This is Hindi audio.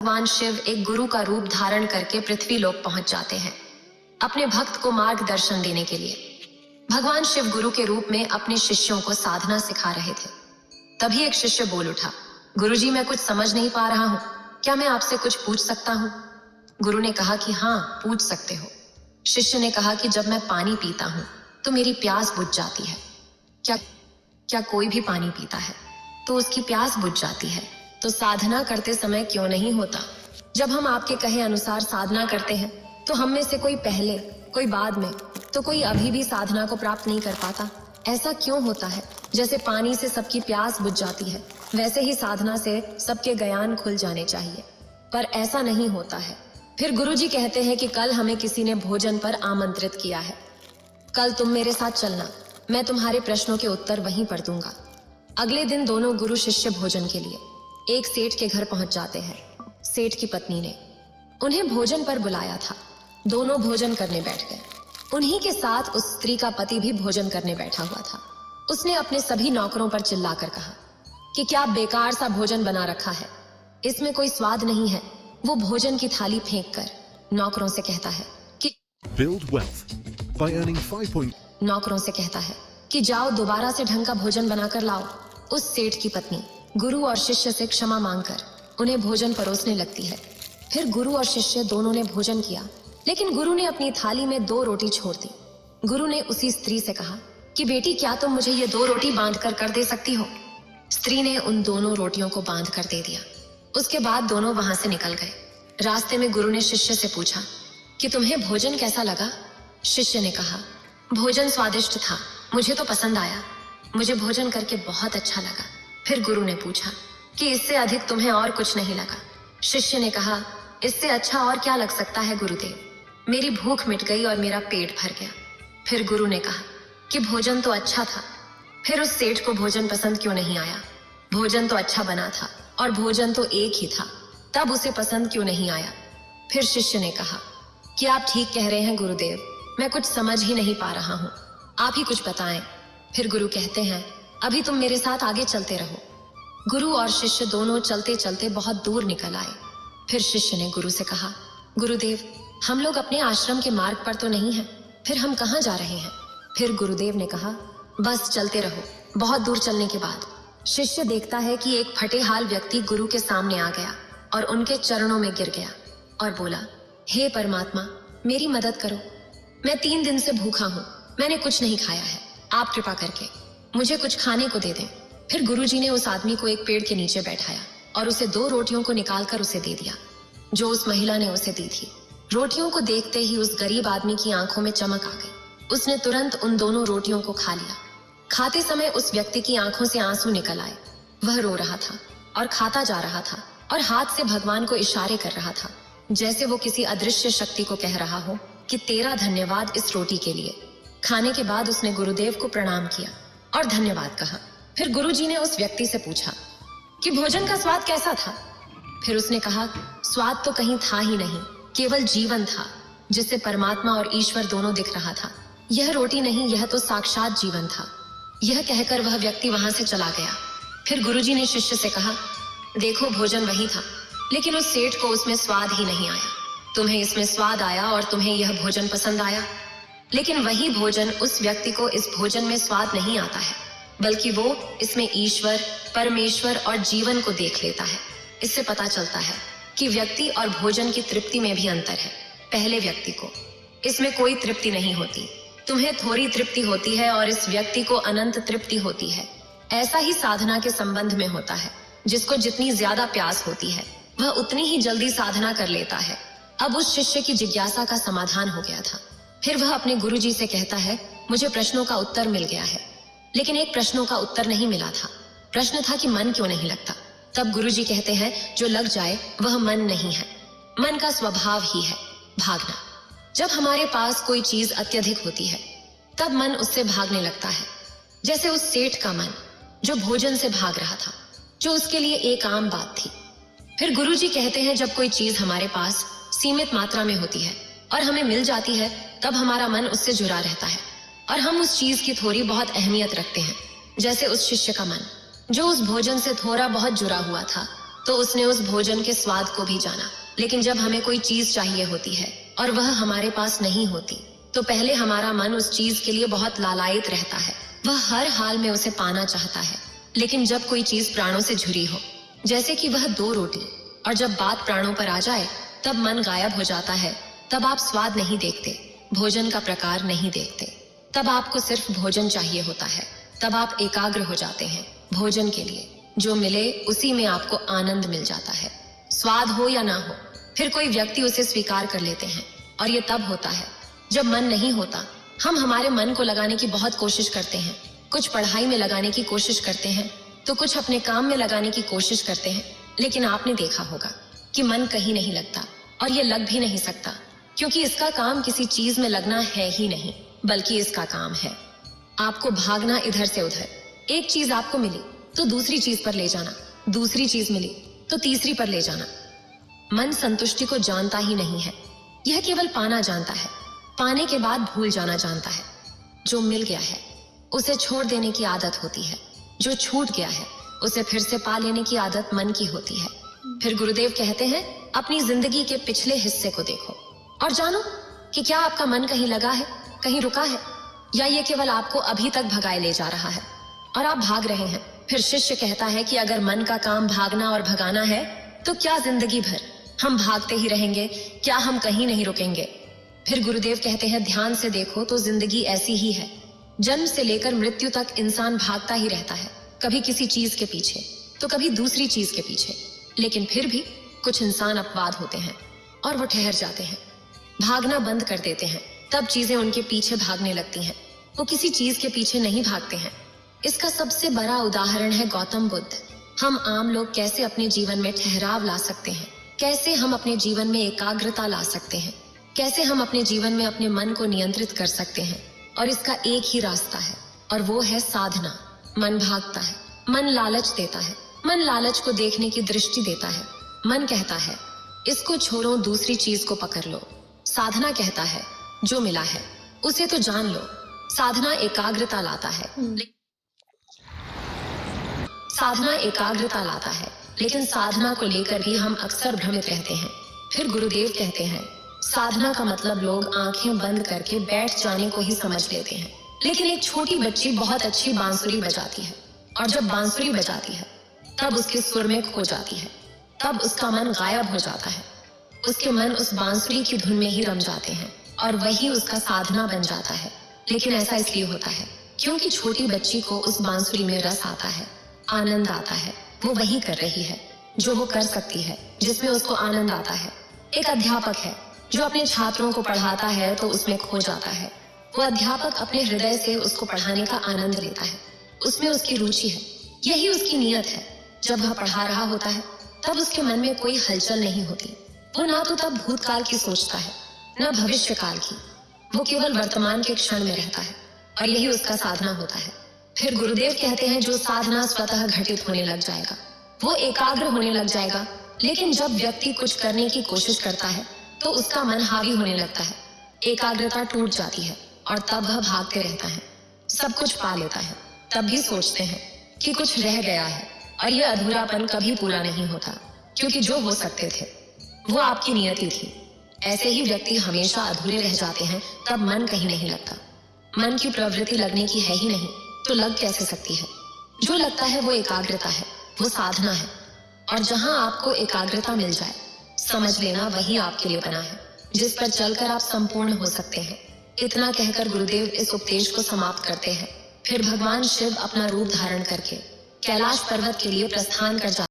भगवान शिव एक गुरु का रूप धारण करके पृथ्वी लोक पहुंच जाते हैं अपने भक्त को मार्गदर्शन देने के लिए। भगवान शिव गुरु के रूप में अपने शिष्यों को साधना सिखा रहे थे। तभी एक शिष्य बोल उठा, गुरुजी मैं कुछ समझ नहीं पा रहा हूँ, क्या मैं आपसे कुछ पूछ सकता हूँ? गुरु ने कहा कि हाँ पूछ सकते हो। शिष्य ने कहा कि जब मैं पानी पीता हूँ तो मेरी प्यास बुझ जाती है। क्या कोई भी पानी पीता है तो उसकी प्यास बुझ जाती है, तो साधना करते समय क्यों नहीं होता? जब हम आपके कहे अनुसार साधना करते हैं तो हम में से कोई पहले, कोई बाद में, तो कोई अभी भी साधना को प्राप्त नहीं कर पाता। ऐसा क्यों होता है? जैसे पानी से सबकी प्यास बुझ जाती है, वैसे ही साधना से सबके ज्ञान खुल जाने चाहिए, पर ऐसा नहीं होता है। फिर गुरुजी कहते हैं कि कल हमें किसी ने भोजन पर आमंत्रित किया है, कल तुम मेरे साथ चलना, मैं तुम्हारे प्रश्नों के उत्तर वहीं पर दूंगा। अगले दिन दोनों गुरु शिष्य भोजन के लिए एक सेठ के घर पहुंच जाते हैं। सेठ की पत्नी ने उन्हें भोजन पर बुलाया था। दोनों भोजन करने बैठ गए। उन्हीं के साथ उस स्त्री का पति भी भोजन करने बैठा हुआ था। उसने अपने सभी नौकरों पर चिल्लाकर कहा कि क्या बेकार सा भोजन बना रखा है, इसमें कोई स्वाद नहीं है। वो भोजन की थाली फेंक कर नौकरों से कहता है कि Build wealth by earning 5. नौकरों से कहता है कि जाओ दोबारा से ढंग का भोजन बनाकर लाओ। उस सेठ की पत्नी गुरु और शिष्य से क्षमा मांगकर उन्हें भोजन परोसने लगती है। फिर गुरु और शिष्य दोनों ने भोजन किया, लेकिन गुरु ने अपनी थाली में 2 रोटी छोड़ दी। गुरु ने उसी स्त्री से कहा कि बेटी क्या तुम मुझे ये 2 रोटी बांध कर दे सकती हो? स्त्री ने उन दोनों रोटियों को बांध कर दे दिया। उसके बाद दोनों वहां से निकल गए। रास्ते में गुरु ने शिष्य से पूछा कि तुम्हें भोजन कैसा लगा? शिष्य ने कहा, भोजन स्वादिष्ट था, मुझे तो पसंद आया, मुझे भोजन करके बहुत अच्छा लगा। फिर गुरु ने पूछा कि इससे अधिक तुम्हें और कुछ नहीं लगा? शिष्य ने कहा, इससे अच्छा और क्या लग सकता है गुरुदेव, मेरी भूख मिट गई और मेरा पेट भर गया। फिर गुरु ने कहा कि भोजन तो अच्छा था, फिर उस सेठ को भोजन पसंद क्यों नहीं आया? भोजन तो अच्छा बना था और भोजन तो एक ही था, तब उसे पसंद क्यों नहीं आया? फिर शिष्य ने कहा कि आप ठीक कह रहे हैं गुरुदेव, मैं कुछ समझ ही नहीं पा रहा हूँ, आप ही कुछ बताएं। फिर गुरु कहते हैं, अभी तुम मेरे साथ आगे चलते रहो। गुरु और शिष्य दोनों चलते चलते बहुत दूर निकल आए। फिर शिष्य ने गुरु से कहा, गुरुदेव हम लोग अपने आश्रम के मार्ग पर तो नहीं हैं, फिर हम कहाँ जा रहे हैं? फिर गुरुदेव ने कहा, बस चलते रहो। बहुत दूर चलने के बाद शिष्य देखता है कि एक फटेहाल व्यक्ति गुरु के सामने आ गया और उनके चरणों में गिर गया और बोला, हे परमात्मा मेरी मदद करो, मैं 3 दिन से भूखा हूँ, मैंने कुछ नहीं खाया है, आप कृपा करके मुझे कुछ खाने को दे दें। फिर गुरुजी ने उस आदमी को एक पेड़ के नीचे बैठाया और उसे 2 रोटियों को निकालकर उसे दे दिया, जो उस महिला ने उसे दी थी। रोटियों को देखते ही उस गरीब आदमी की आंखों में चमक आ गई। उसने तुरंत उन दोनों रोटियों को खा लिया। खाते समय उस व्यक्ति की आंखों से आंसू निकल आए। वह रो रहा था और खाता जा रहा था और हाथ से भगवान को इशारे कर रहा था, जैसे वो किसी अदृश्य शक्ति को कह रहा हो कि तेरा धन्यवाद इस रोटी के लिए। खाने के बाद उसने गुरुदेव को प्रणाम किया और धन्यवाद कहा। फिर गुरुजी ने उस व्यक्ति से पूछा कि भोजन का स्वाद कैसा था? फिर उसने कहा, स्वाद तो कहीं था ही नहीं, केवल जीवन था, जिससे परमात्मा और ईश्वर दोनों दिख रहा था। यह रोटी नहीं, यह तो साक्षात जीवन था। यह कहकर वह व्यक्ति वहां से चला गया। फिर गुरुजी ने शिष्य से कहा, देखो भोजन वही था, लेकिन उस सेठ को उसमें स्वाद ही नहीं आया। तुम्हें इसमें स्वाद आया और तुम्हें यह भोजन पसंद आया, लेकिन वही भोजन उस व्यक्ति को इस भोजन में स्वाद नहीं आता है, बल्कि वो इसमें ईश्वर, परमेश्वर और जीवन को देख लेता है। इससे पता चलता है कि व्यक्ति और भोजन की तृप्ति में भी अंतर है। पहले व्यक्ति को इसमें कोई तृप्ति नहीं होती, तुम्हें थोड़ी तृप्ति होती है और इस व्यक्ति को अनंत तृप्ति होती है। ऐसा ही साधना के संबंध में होता है। जिसको जितनी ज्यादा प्यास होती है वह उतनी ही जल्दी साधना कर लेता है। अब उस शिष्य की जिज्ञासा का समाधान हो गया था। फिर वह अपने गुरुजी से कहता है, मुझे प्रश्नों का उत्तर मिल गया है, लेकिन एक प्रश्नों का उत्तर नहीं मिला था। प्रश्न था कि मन क्यों नहीं लगता? तब गुरुजी कहते हैं, जो लग जाए वह मन नहीं है, मन का स्वभाव ही है भागना। जब हमारे पास कोई चीज अत्यधिक होती है तब मन उससे भागने लगता है, जैसे उस सेठ का मन जो भोजन से भाग रहा था, जो उसके लिए एक आम बात थी। फिर गुरुजी कहते हैं, जब कोई चीज हमारे पास सीमित मात्रा में होती है और हमें मिल जाती है, तब हमारा मन उससे जुड़ा रहता है और हम उस चीज की थोड़ी बहुत अहमियत रखते हैं। जैसे उस शिष्य का मन जो उस भोजन से थोड़ा बहुत जुड़ा हुआ था, तो उसने उस भोजन के स्वाद को भी जाना। लेकिन जब हमें कोई चीज चाहिए होती है और वह हमारे पास नहीं होती, तो पहले हमारा मन उस चीज के लिए बहुत लालायित रहता है। वह हर हाल में उसे पाना चाहता है। लेकिन जब कोई चीज प्राणों से जुड़ी हो, जैसे कि वह 2 रोटी, और जब बात प्राणों पर आ जाए, तब मन गायब हो जाता है। तब आप स्वाद नहीं देखते, भोजन का प्रकार नहीं देखते। तब आपको सिर्फ भोजन चाहिए होता है। तब आप एकाग्र हो जाते हैं भोजन के लिए। जो मिले उसी में आपको आनंद मिल जाता है, स्वाद हो या ना हो। फिर कोई व्यक्ति उसे स्वीकार कर लेते हैं, और ये तब होता है जब मन नहीं होता। हम हमारे मन को लगाने की बहुत कोशिश करते हैं। कुछ पढ़ाई में लगाने की कोशिश करते हैं, तो कुछ अपने काम में लगाने की कोशिश करते हैं। लेकिन आपने देखा होगा कि मन कहीं नहीं लगता, और ये लग भी नहीं सकता, क्योंकि इसका काम किसी चीज में लगना है ही नहीं, बल्कि इसका काम है आपको भागना इधर से उधर। एक चीज आपको मिली तो दूसरी चीज पर ले जाना, दूसरी चीज मिली तो तीसरी पर ले जाना। मन संतुष्टि को जानता ही नहीं है, यह केवल पाना जानता है। पाने के बाद भूल जाना जानता है। जो मिल गया है उसे छोड़ देने की आदत होती है। जो छूट गया है उसे फिर से पा लेने की आदत मन की होती है। फिर गुरुदेव कहते हैं, अपनी जिंदगी के पिछले हिस्से को देखो और जानो कि क्या आपका मन कहीं लगा है, कहीं रुका है, या ये केवल आपको अभी तक भगाए ले जा रहा है और आप भाग रहे हैं। फिर शिष्य कहता है कि अगर मन का काम भागना और भगाना है, तो क्या जिंदगी भर हम भागते ही रहेंगे? क्या हम कहीं नहीं रुकेंगे? फिर गुरुदेव कहते हैं, ध्यान से देखो तो जिंदगी ऐसी ही है। जन्म से लेकर मृत्यु तक इंसान भागता ही रहता है, कभी किसी चीज के पीछे तो कभी दूसरी चीज के पीछे। लेकिन फिर भी कुछ इंसान अपवाद होते हैं और वो ठहर जाते हैं, भागना बंद कर देते हैं। तब चीजें उनके पीछे भागने लगती हैं, वो किसी चीज के पीछे नहीं भागते हैं। इसका सबसे बड़ा उदाहरण है गौतम बुद्ध। हम आम लोग कैसे अपने जीवन में ठहराव ला सकते हैं, कैसे हम अपने जीवन में एकाग्रता ला सकते हैं, कैसे हम अपने जीवन में अपने मन को नियंत्रित कर सकते हैं। और इसका एक ही रास्ता है, और वो है साधना। मन भागता है, मन लालच देता है, मन लालच को देखने की दृष्टि देता है। मन कहता है, इसको छोड़ो, दूसरी चीज को पकड़ लो। साधना कहता है, जो मिला है उसे तो जान लो। साधना एकाग्रता लाता है, साधना एकाग्रता लाता है, लेकिन साधना को लेकर भी हम अक्सर भ्रमित रहते हैं। फिर गुरुदेव कहते हैं, साधना का मतलब लोग आंखें बंद करके बैठ जाने को ही समझ लेते हैं। लेकिन एक छोटी बच्ची बहुत अच्छी बांसुरी बजाती है, और जब बांसुरी बजाती है तब उसके सुर में खो जाती है। तब उसका मन गायब हो जाता है। उसके मन उस बांसुरी की धुन में ही रम जाते हैं, और वही उसका साधना बन जाता है। लेकिन ऐसा इसलिए होता है क्योंकि छोटी बच्ची को उस बांसुरी में रस आता है, आनंद आता है। वो वही कर रही है जो वो कर सकती है, जिसमें उसको आनंद आता है। एक अध्यापक है जो अपने छात्रों को पढ़ाता है तो उसमें खो जाता है। वो अध्यापक अपने हृदय से उसको पढ़ाने का आनंद लेता है, उसमें उसकी रुचि है, यही उसकी नियत है। जब वह पढ़ा रहा होता है तब उसके मन में कोई हलचल नहीं होती। वो ना तो तब भूतकाल की सोचता है, न भविष्य काल की। वो केवल वर्तमान के क्षण में रहता है, और यही उसका साधना होता है। फिर गुरुदेव कहते हैं, जो साधना स्वतः घटित होने लग जाएगा वो एकाग्र होने लग जाएगा। लेकिन जब व्यक्ति कुछ करने की कोशिश करता है तो उसका मन हावी होने लगता है, एकाग्रता टूट जाती है, और तब वह भागते रहता है, सब कुछ पा लेता है। तब भी सोचते हैं कि कुछ रह गया है, और यह अधूरापन कभी पूरा नहीं होता, क्योंकि जो हो सकते थे वो आपकी नियति थी। ऐसे ही व्यक्ति हमेशा अधूरे रह जाते हैं। तब मन कहीं नहीं लगता। मन की प्रवृत्ति लगने की है ही नहीं, तो लग कैसे सकती है? जो लगता है वो एकाग्रता है, वो साधना है। और जहां आपको एकाग्रता मिल जाए, समझ लेना वही आपके लिए बना है, जिस पर चलकर आप संपूर्ण हो सकते हैं। इतना कहकर गुरुदेव इस उपदेश को समाप्त करते हैं। फिर भगवान शिव अपना रूप धारण करके कैलाश पर्वत के लिए प्रस्थान कर जाते